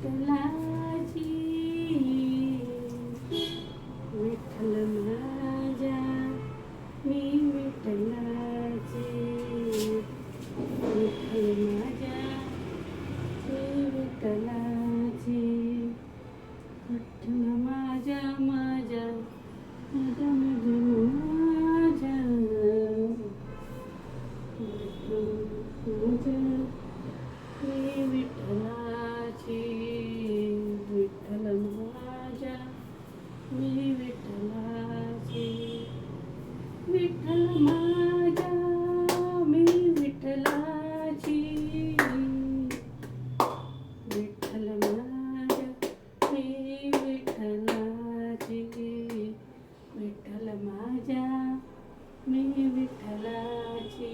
विठ्ठलाची विठ्ठल माझ्या मी विठ्ठलाची विठ्ठल माझ्या मी विठ्ठलाची विठ्ठल माझ्या माझ्या माझ्या माझ्या मी विठ्ठलाची विठ्ठल माझ्या मी विठ्ठलाची विठ्ठल माझ्या मी विठ्ठलाची विठ्ठल माझ्या मी विठ्ठलाची विठ्ठल माझ्या मी विठ्ठलाची